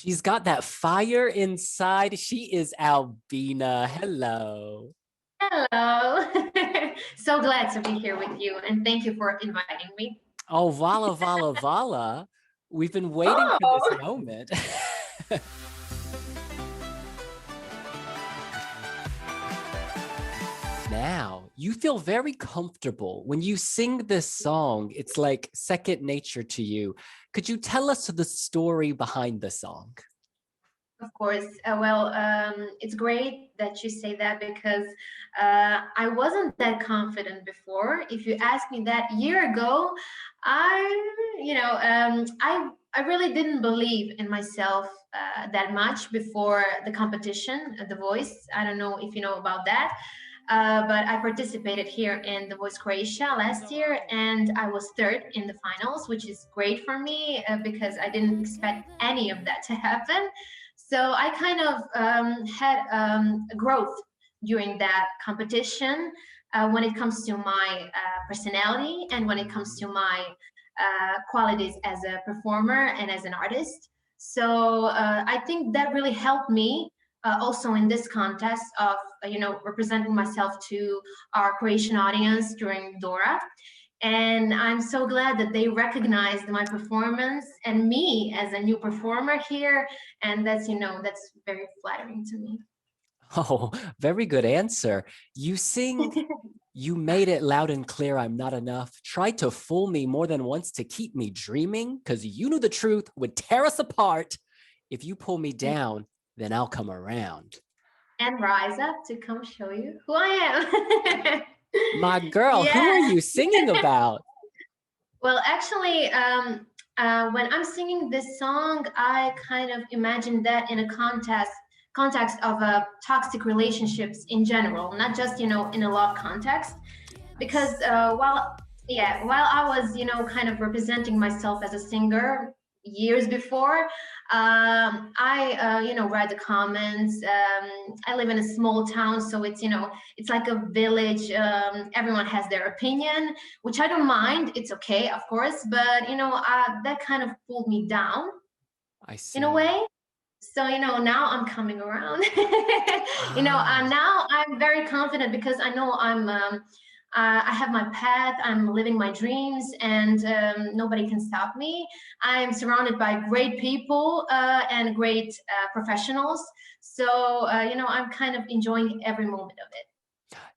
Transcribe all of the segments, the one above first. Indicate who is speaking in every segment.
Speaker 1: She's got that fire inside. She is Albina. Hello.
Speaker 2: Hello. So glad to be here with you, and thank you for inviting me.
Speaker 1: Oh, Vala, Vala, Vala. We've been waiting for this
Speaker 2: Oh,
Speaker 1: moment. Now, you feel very comfortable when you sing this song. It's like second nature to you. Could you tell us the story behind the song?
Speaker 2: of course. It's great that you say that because I wasn't that confident before. If you asked me that year ago, I really didn't believe in myself that much before the competition, The Voice. I don't know if you know about that. But I participated here in the Voice Croatia last year, and I was third in the finals, which is great for me because I didn't expect any of that to happen. So I kind of had a growth during that competition when it comes to my personality and when it comes to my qualities as a performer and as an artist. So I think that really helped me also in this contest of representing myself to our Croatian audience during Dora. And I'm so glad that they recognized my performance and me as a new performer here. And that's very flattering to me.
Speaker 1: Oh, very good answer. You sing, you made it loud and clear, I'm not enough. Tried to fool me more than once to keep me dreaming, because you knew the truth would tear us apart. If you pull me down, then I'll come around.
Speaker 2: And rise up to come show you who I am.
Speaker 1: My girl, who are
Speaker 2: Yeah.
Speaker 1: you singing about?
Speaker 2: Well, actually, when I'm singing this song, I kind of imagine that in a context of toxic relationships in general, not just in a love context. Because while I was kind of representing myself as a singer years before, I write the comments. I live in a small town, so it's like a village. Everyone has their opinion, which I don't mind. It's okay, of course, but that kind of pulled me down
Speaker 1: I
Speaker 2: in a
Speaker 1: see.
Speaker 2: way. So now I'm coming around.
Speaker 1: Ah,
Speaker 2: Now I'm very confident because I know I have my path. I'm living my dreams, and nobody can stop me. I'm surrounded by great people and great professionals. So I'm kind of enjoying every moment of it.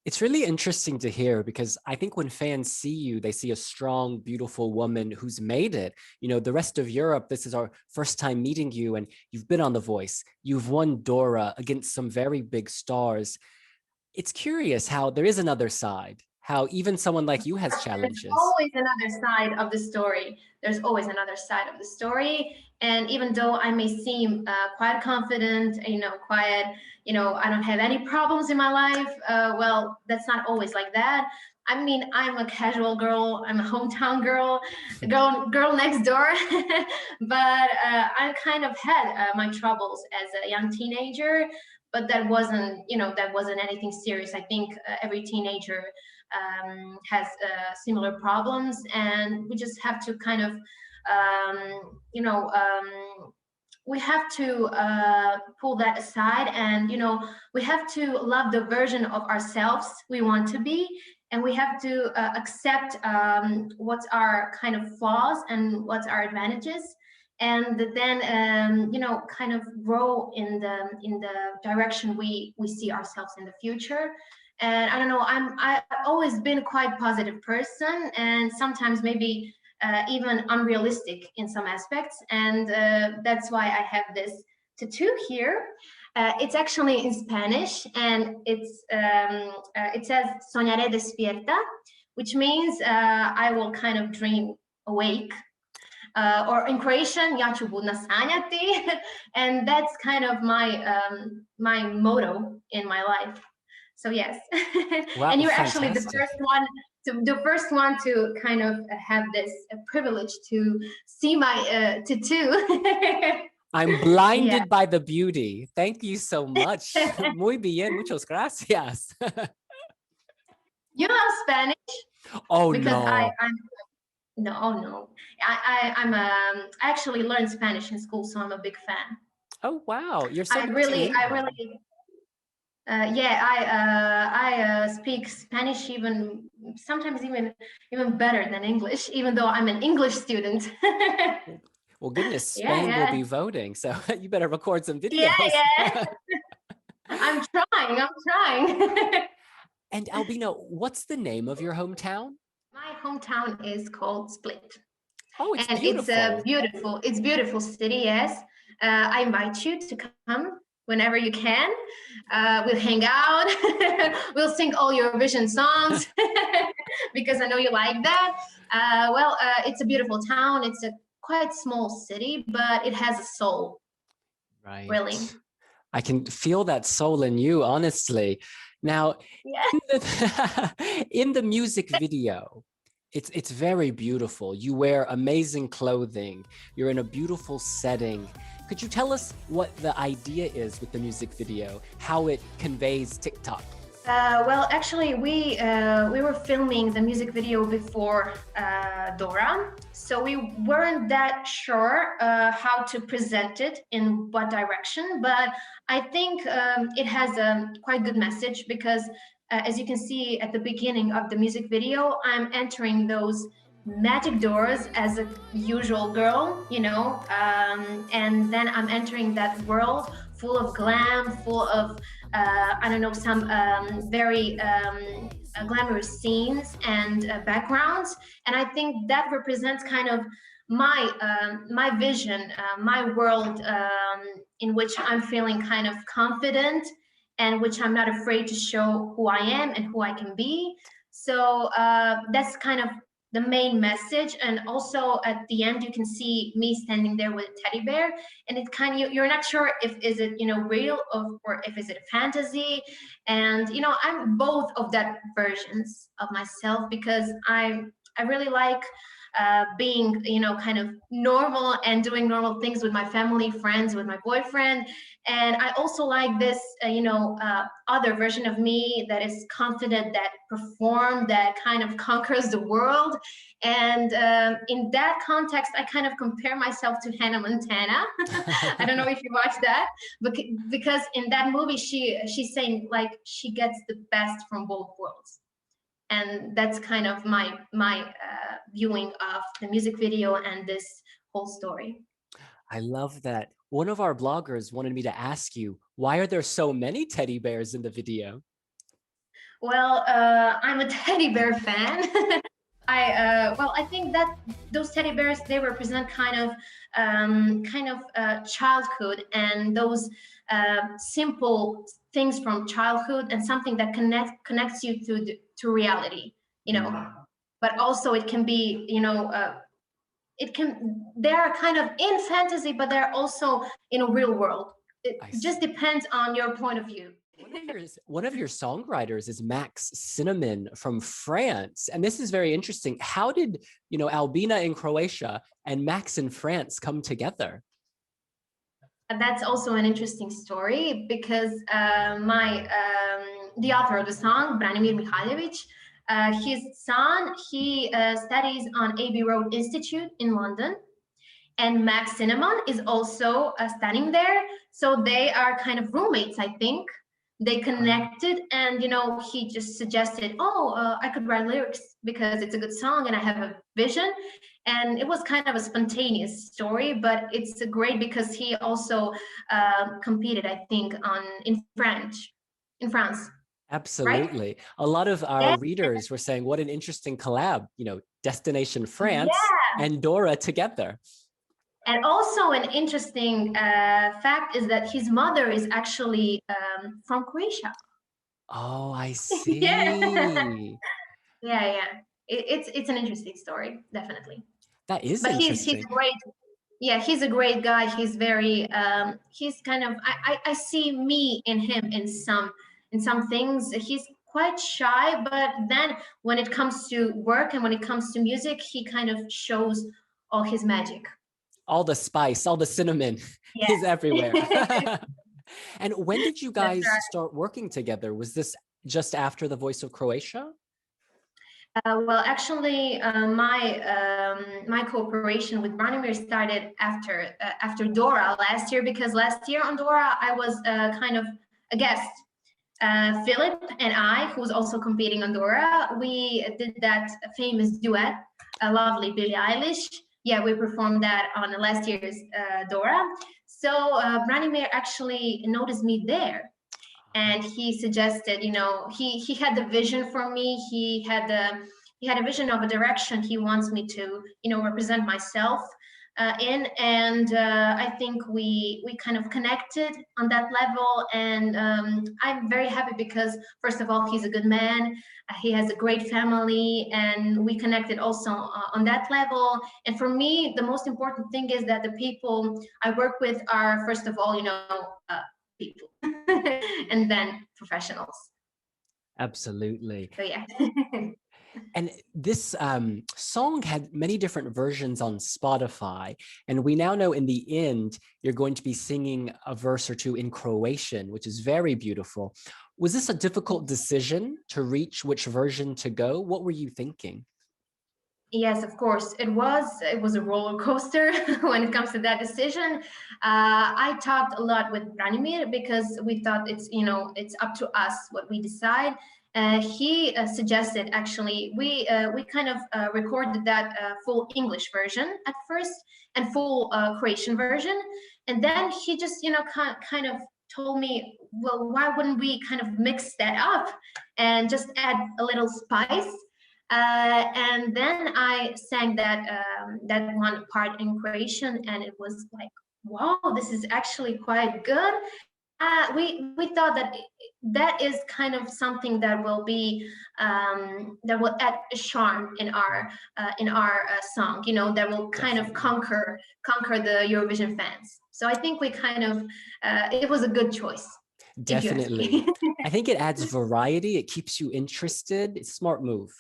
Speaker 1: it's really interesting to hear because I think when fans see you, they see a strong, beautiful woman who's made it. The rest of Europe, this is our first time meeting you, and you've been on The Voice. You've won Dora against some very big stars. It's curious how there is another side, how even someone like you has
Speaker 2: There's
Speaker 1: challenges.
Speaker 2: always another side of the story. There's always another side of the story. And even though I may seem quite confident, quiet, I don't have any problems in my life. Well, that's not always like that. I mean, I'm a casual girl. I'm a hometown girl, girl next door. But I kind of had my troubles as a young teenager. But that wasn't anything serious. I think every teenager has similar problems, and we just have to kind of we have to pull that aside, and we have to love the version of ourselves we want to be, and we have to accept what's our kind of flaws and what's our advantages, and then kind of grow in the direction we see ourselves in the future. And I don't know, I've always been a quite positive person, and sometimes maybe even unrealistic in some aspects, and that's why I have this tattoo here. It's actually in Spanish, and it says "Soñaré despierta," which means I will kind of dream awake, or in Croatian, "Ja ću budna sanjati," and that's kind of my motto in my life. So yes, and
Speaker 1: Wow,
Speaker 2: you're actually the
Speaker 1: fantastic.
Speaker 2: first one to kind of have this privilege to see my tattoo.
Speaker 1: I'm
Speaker 2: Yeah.
Speaker 1: blinded by the beauty. Thank you so much. Muy bien, muchas gracias.
Speaker 2: You know Spanish
Speaker 1: Oh
Speaker 2: because
Speaker 1: no.
Speaker 2: I'm no, oh no, I actually learned Spanish in school, so I'm a big fan.
Speaker 1: Oh, wow. You're so
Speaker 2: I
Speaker 1: good to
Speaker 2: really,
Speaker 1: hear.
Speaker 2: I really, yeah, I speak Spanish even sometimes even better than English, even though I'm an English student.
Speaker 1: Well, goodness,
Speaker 2: Yeah,
Speaker 1: Spain will
Speaker 2: yeah,
Speaker 1: be voting, so you better record some
Speaker 2: yeah,
Speaker 1: videos.
Speaker 2: yeah. I'm trying. I'm trying.
Speaker 1: And Albina, what's the name of your hometown?
Speaker 2: My hometown is called Split,
Speaker 1: Oh, it's
Speaker 2: and it's a
Speaker 1: beautiful.
Speaker 2: beautiful city. Yes, I invite you to come whenever you can. We'll hang out. We'll sing all your Eurovision songs because I know you like that. It's a beautiful town. It's a quite small city, but it has a soul.
Speaker 1: Right.
Speaker 2: Really.
Speaker 1: I can feel that soul in you, honestly. Now,
Speaker 2: Yeah.
Speaker 1: in the music video, it's very beautiful. You wear amazing clothing. You're in a beautiful setting. Could you tell us what the idea is with the music video, how it conveys Tick-Tock?
Speaker 2: Actually, we were filming the music video before Dora, so we weren't that sure how to present it in what direction. But I think it has a quite good message because, as you can see at the beginning of the music video, I'm entering those magic doors as a usual girl, and then I'm entering that world full of glam, full of I don't know, some very glamorous scenes and backgrounds. And I think that represents kind of my vision, my world, in which I'm feeling kind of confident and which I'm not afraid to show who I am and who I can be. So that's kind of the main message. And also at the end, you can see me standing there with a teddy bear, and it kind of, you're not sure if is it real or if is it a fantasy. And I'm both of that versions of myself because I really like being kind of normal and doing normal things with my family, friends, with my boyfriend. And I also like this other version of me that is confident, that perform, that kind of conquers the world. And in that context, I kind of compare myself to Hannah Montana. I don't know if you watched that, but because in that movie, she's saying like she gets the best from both worlds, and that's kind of my viewing of the music video and this whole story.
Speaker 1: I love that. One of our bloggers wanted me to ask you, why are there so many teddy bears in the video?
Speaker 2: Well, I'm a teddy bear fan. I think that those teddy bears, they represent childhood, and those simple things from childhood, and something that connects you to reality. But also it can be they're kind of in fantasy, but they're also in a real world. It just depends on your point of view.
Speaker 1: One of your songwriters is Max Cinnamon from France. And this is very interesting. How did, Albina in Croatia and Max in France come together?
Speaker 2: That's also an interesting story because the author of the song, Branimir Mihajlovic, his son, he studies on Abbey Road Institute in London. And Max Cinnamon is also studying there. So they are kind of roommates, I think. They connected, and he just suggested, I could write lyrics because it's a good song and I have a vision. And it was kind of a spontaneous story, but it's great because he also competed, I think, in France.
Speaker 1: Absolutely. Right? A lot of our readers were saying, what an interesting collab, Destination France and Dora together.
Speaker 2: And also an interesting fact is that his mother is actually from Croatia.
Speaker 1: Oh, I see.
Speaker 2: Yeah. It's an interesting story, definitely.
Speaker 1: That is
Speaker 2: but
Speaker 1: interesting.
Speaker 2: He's great. Yeah, he's a great guy. He's very he's kind of I see me in him in some things. He's quite shy, but then when it comes to work and when it comes to music, he kind of shows all his magic.
Speaker 1: All the spice, all the cinnamon is everywhere. And when did you guys start working together? Was this just after the Voice of Croatia?
Speaker 2: Well, actually, my cooperation with Branimir started after Dora last year, because last year on Dora I was kind of a guest. Philip and I, who's also competing on Dora, we did that famous duet, a lovely Billie Eilish. Yeah, we performed that on last year's Dora. So Branimir actually noticed me there, and he suggested, he had the vision for me. He had a vision of a direction he wants me to, represent myself in. And I think we kind of connected on that level. And I'm very happy because, first of all, he's a good man. He has a great family, and we connected also on that level. And for me, the most important thing is that the people I work with are, first of all, people. And then professionals.
Speaker 1: Absolutely.
Speaker 2: So yeah.
Speaker 1: And this song had many different versions on Spotify. And we now know in the end, you're going to be singing a verse or two in Croatian, which is very beautiful. Was this a difficult decision to reach which version to go? What were you thinking?
Speaker 2: Yes, of course. It was a roller coaster when it comes to that decision. I talked a lot with Branimir because we thought it's up to us what we decide. He suggested, actually, we kind of recorded that full English version at first and full Croatian version, and then he just kind of told me, well, why wouldn't we kind of mix that up and just add a little spice. And then I sang that one part in Croatian, and it was like, wow, this is actually quite good. We thought that that is kind of something that will be that will add a charm in our song, that will kind of conquer the Eurovision fans. So I think we kind of it was a good choice.
Speaker 1: Definitely. I think it adds variety. It keeps you interested. It's a smart move.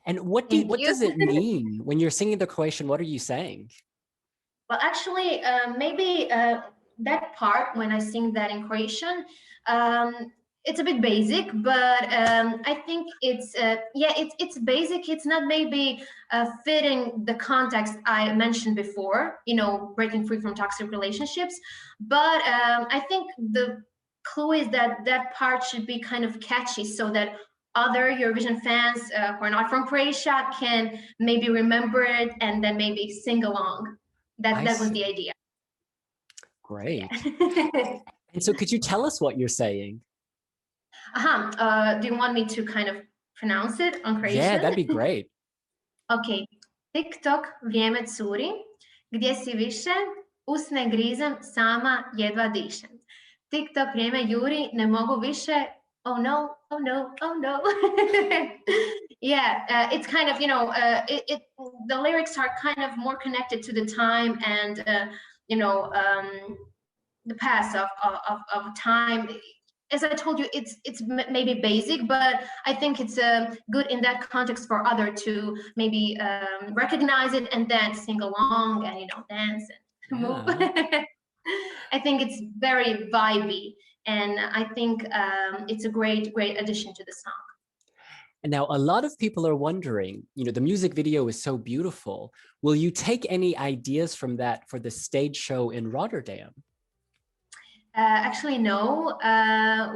Speaker 1: And what does it mean when you're singing the Croatian? What are you saying?
Speaker 2: Well, actually, maybe that part when I sing that in Croatian, it's a bit basic, but I think it's basic. It's not maybe fitting the context I mentioned before, breaking free from toxic relationships. But I think the clue is that that part should be kind of catchy, so that other Eurovision fans who are not from Croatia can maybe remember it and then maybe sing along. That was the idea.
Speaker 1: Great. Yeah. And so could you tell us what you're saying?
Speaker 2: Do you want me to kind of pronounce it on Croatian?
Speaker 1: Yeah, that'd be great.
Speaker 2: Okay. Tick-Tock, vrijeme curi, gdje si više, usne grizem, sama jedva dišem. Tick-Tock, vrijeme juri, ne mogu više, oh no, oh no, oh no. Yeah, it's kind of, the lyrics are kind of more connected to the time and, the pass of time. As I told you, it's maybe basic, but I think it's good in that context for other to maybe recognize it and then sing along and dance and move. I think it's very vibey, and I think it's a great addition to the song.
Speaker 1: And now a lot of people are wondering, the music video is so beautiful. Will you take any ideas from that for the stage show in Rotterdam?
Speaker 2: Actually, no.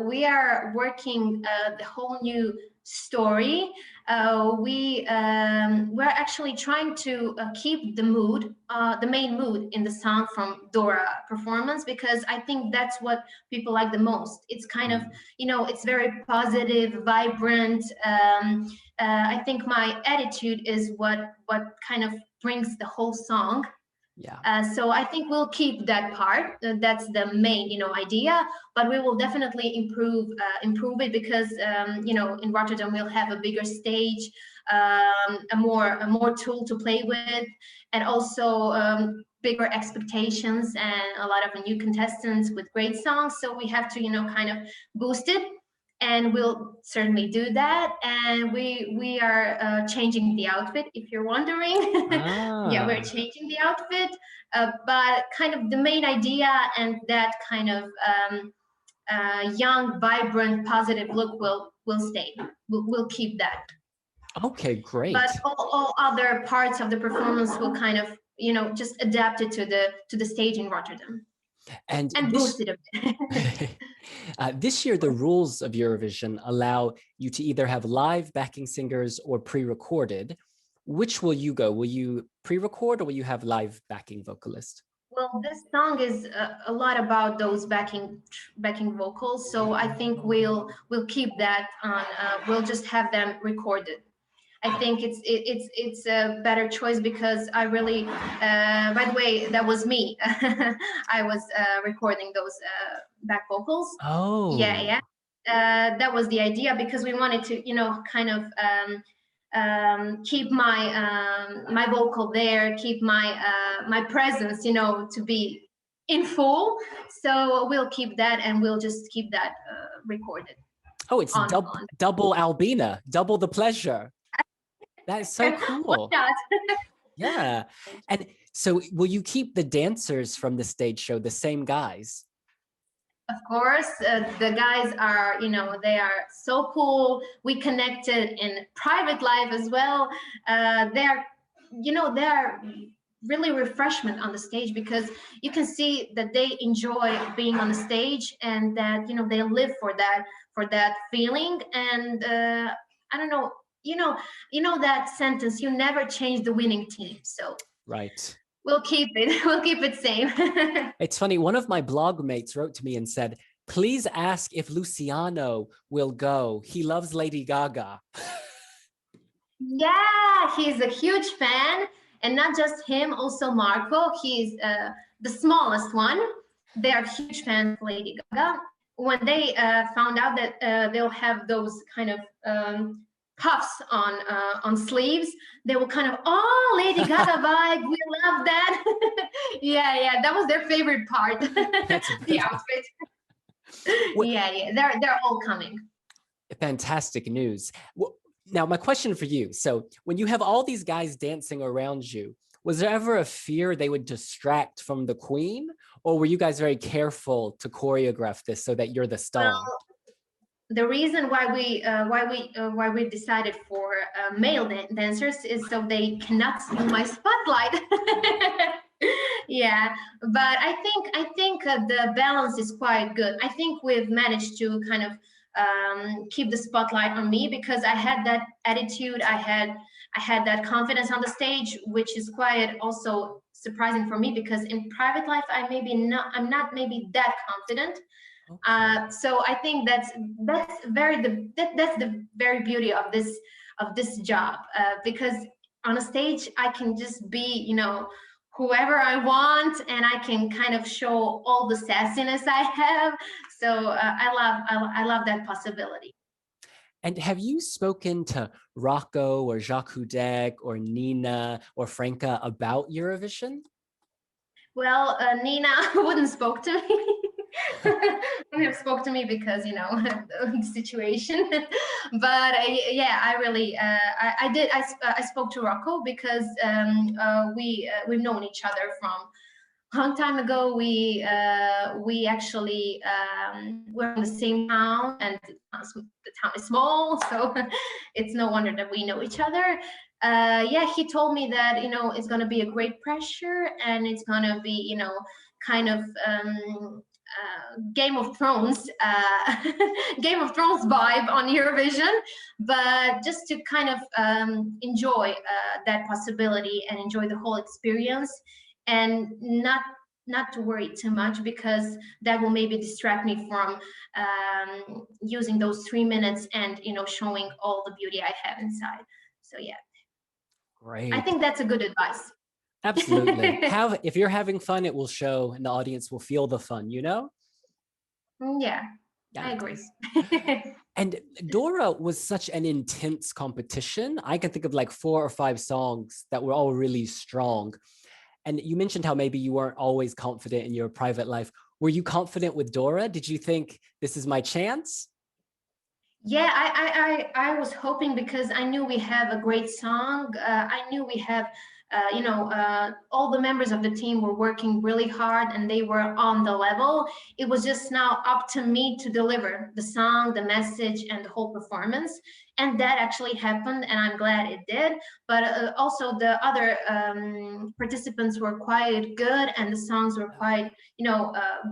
Speaker 2: We are working the whole new story. We're actually trying to keep the mood, the main mood in the song from Dora performance, because I think that's what people like the most. It's kind of, it's very positive, vibrant. I think my attitude is what kind of brings the whole song. Yeah. So I think we'll keep that part. That's the main, idea. But we will definitely improve it because, in Rotterdam we'll have a bigger stage, a more tool to play with, and also bigger expectations and a lot of new contestants with great songs. So we have to, kind of boost it. And we'll certainly do that. And we are changing the outfit, if you're wondering. Yeah, we're changing the outfit, but kind of the main idea and that kind of young, vibrant, positive look will stay. We'll keep that.
Speaker 1: Okay,
Speaker 2: But
Speaker 1: great.
Speaker 2: all other parts of the performance will kind of, just adapt it to the stage in Rotterdam
Speaker 1: And
Speaker 2: and
Speaker 1: this
Speaker 2: boost it a bit.
Speaker 1: this year, the rules of Eurovision allow you to either have live backing singers or pre-recorded. Which will you go? Will you pre-record or will you have live backing vocalist?
Speaker 2: Well, this song is a lot about those backing vocals, so I think we'll keep that on. We'll just have them recorded. I think it's a better choice because I really, by the way, that was me. I was recording those back vocals. Yeah,
Speaker 1: Oh,
Speaker 2: yeah. That was the idea because we wanted to, kind of keep my vocal there, keep my presence, to be in full. So we'll keep that and we'll just keep that recorded
Speaker 1: oh, it's
Speaker 2: on.
Speaker 1: double Albina, double the pleasure. That is so
Speaker 2: Why
Speaker 1: cool.
Speaker 2: not?
Speaker 1: Yeah. And so will you keep the dancers from the stage show the same guys?
Speaker 2: Of course, the guys are, they are so cool. We connected in private life as well. They're really refreshment on the stage because you can see that they enjoy being on the stage and that, they live for that feeling. And I don't know, that sentence, you never change the winning team. So
Speaker 1: Right.
Speaker 2: we'll keep it. We'll keep it same.
Speaker 1: It's funny. One of my blog mates wrote to me and said, please ask if Luciano will go. He loves Lady Gaga.
Speaker 2: Yeah, he's a huge fan, and not just him, also Marco. He's the smallest one. They are huge fans of Lady Gaga. When they found out that they'll have those kind of puffs on sleeves, they will kind of, oh, Lady Gaga vibe. We love that. Yeah, that was their favorite part. The outfit. Yeah, they're all coming.
Speaker 1: Fantastic news. Well, now, my question for you. So when you have all these guys dancing around you, was there ever a fear they would distract from the queen? Or were you guys very careful to choreograph this so that you're the star?
Speaker 2: Well, the reason why we decided for male dancers is so they cannot steal my spotlight. Yeah, but I think the balance is quite good. I think we've managed to kind of keep the spotlight on me because I had that attitude. I had that confidence on the stage, which is quite also surprising for me because in private life I'm not maybe that confident.
Speaker 1: Okay.
Speaker 2: So I think that's the very beauty of this job because on a stage I can just be whoever I want and I can kind of show all the sassiness I have. So I love that possibility.
Speaker 1: And have you spoken to Roko or Jacques Hudek or Nina or Franca about Eurovision?
Speaker 2: Well, Nina wouldn't spoke to me. Wouldn't have spoke to me because the situation. But yeah, I really I did. I spoke to Rocco because we've known each other from a long time ago. We actually we're in the same town, and the town is small, so it's no wonder that we know each other. Yeah, he told me that it's gonna be a great pressure, and it's gonna be kind of Game of Thrones Game of Thrones vibe on Eurovision, but just to kind of enjoy that possibility and enjoy the whole experience and not to worry too much because that will maybe distract me from using those 3 minutes and showing all the beauty I have inside. So yeah, I
Speaker 1: Great.
Speaker 2: think that's a good advice.
Speaker 1: Absolutely. If you're having fun, it will show and the audience will feel the fun,
Speaker 2: Yeah,
Speaker 1: Yeah,
Speaker 2: I agree.
Speaker 1: And Dora was such an intense competition. I can think of like 4 or 5 songs that were all really strong. And you mentioned how maybe you weren't always confident in your private life. Were you confident with Dora? Did you think this is my chance?
Speaker 2: Yeah, I was hoping because I knew we have a great song. I knew we have all the members of the team were working really hard and they were on the level. It was just now up to me to deliver the song, the message, and the whole performance. And that actually happened, and I'm glad it did. But also the other participants were quite good, and the songs were quite,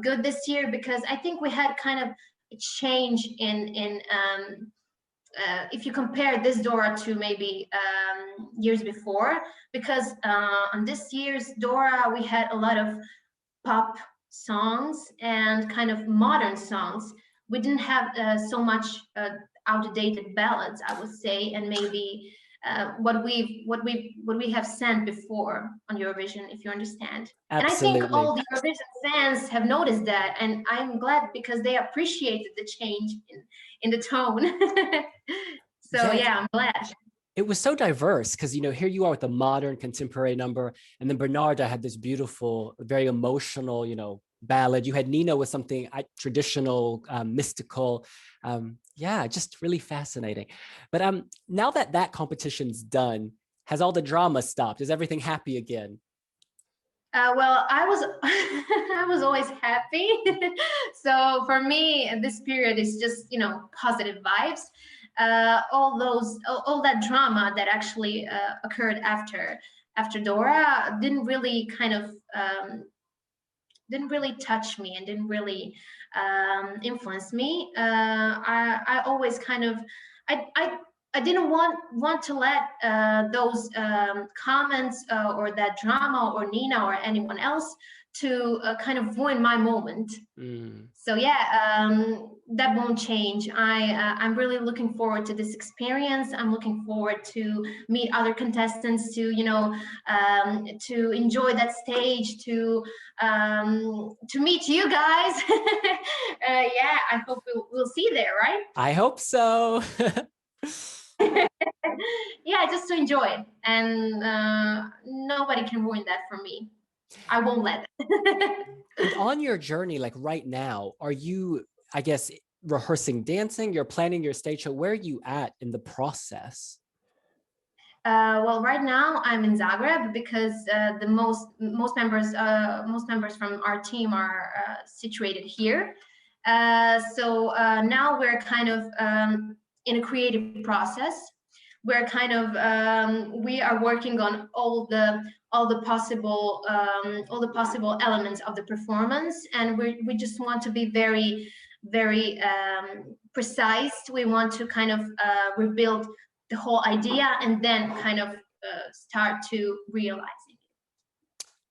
Speaker 2: good this year, because I think we had kind of a change in if you compare this Dora to maybe years before, because on this year's Dora we had a lot of pop songs and kind of modern songs. We didn't have so much outdated ballads, I would say, and maybe what we have sent before on Eurovision, if you understand.
Speaker 1: Absolutely.
Speaker 2: And I think all the Eurovision fans have noticed that, and I'm glad because they appreciated the change in the tone. So yeah, I'm glad.
Speaker 1: It was so diverse because, here you are with a modern contemporary number, and then Bernarda had this beautiful, very emotional, ballad. You had Nina with something traditional, mystical. Just really fascinating. But now that competition's done, has all the drama stopped? Is everything happy again?
Speaker 2: Well, I was I was always happy. So for me, this period is just positive vibes. All that drama that actually occurred after Dora didn't really didn't really touch me and didn't really influence me. I always I didn't want to let those comments or that drama or Nina or anyone else to kind of ruin my moment. So yeah, that won't change. I'm really looking forward to this experience. I'm looking forward to meet other contestants, to to enjoy that stage, to meet you guys. Yeah, I hope we'll see you there, right?
Speaker 1: I hope so.
Speaker 2: Yeah, just to enjoy it, and nobody can ruin that for me. I won't let it.
Speaker 1: And on your journey, like right now, are you, I guess, rehearsing dancing? You're planning your stage show. Where are you at in the process?
Speaker 2: Well, right now I'm in Zagreb because the most members from our team are situated here. So now we're kind of in a creative process. We're kind of we are working on all the possible elements of the performance, and we just want to be very precise. We want to kind of rebuild the whole idea and then kind of start to realizing it.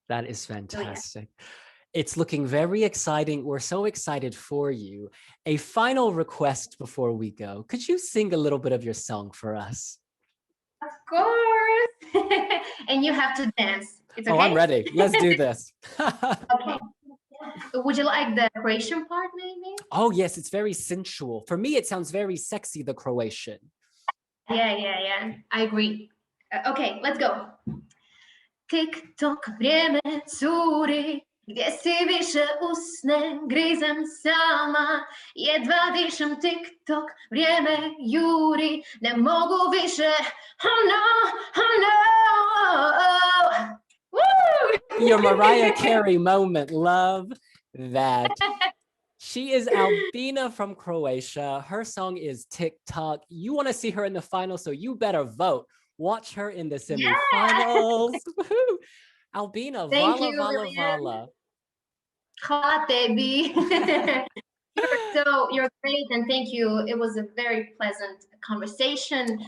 Speaker 1: That is fantastic. So, yeah. It's looking very exciting. We're so excited for you. A final request before we go. Could you sing a little bit of your song for us?
Speaker 2: Of course. And you have to dance. It's okay?
Speaker 1: Oh, I'm ready. Let's do this.
Speaker 2: Okay. Would you like the Croatian part, maybe?
Speaker 1: Oh, yes. It's very sensual. For me, it sounds very sexy, the Croatian.
Speaker 2: Yeah. I agree. Okay, let's go. Tick-Tock, vrijeme curi, gdje si više usne, grizem sama, jedva dišem. Tick-Tock, vrijeme juri, ne mogu više, oh no. Woo!
Speaker 1: Your Mariah Carey moment, love that. She is Albina from Croatia. Her song is Tick-Tock. You want to see her in the final, so you better vote. Watch her in the semifinals. Yeah. Albina,
Speaker 2: thank
Speaker 1: vala,
Speaker 2: you,
Speaker 1: vala, vala.
Speaker 2: Hvala tebi. You're great, and thank you. It was a very pleasant conversation,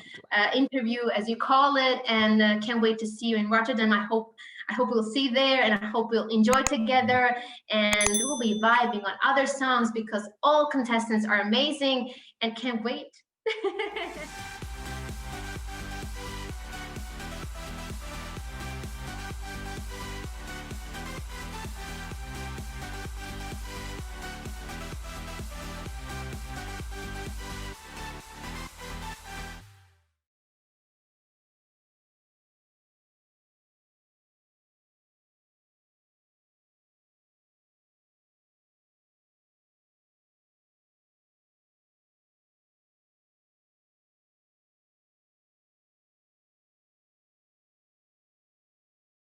Speaker 2: interview, as you call it, and can't wait to see you in Rotterdam. I hope we'll see you there, and I hope we'll enjoy together, and we'll be vibing on other songs because all contestants are amazing, and can't wait.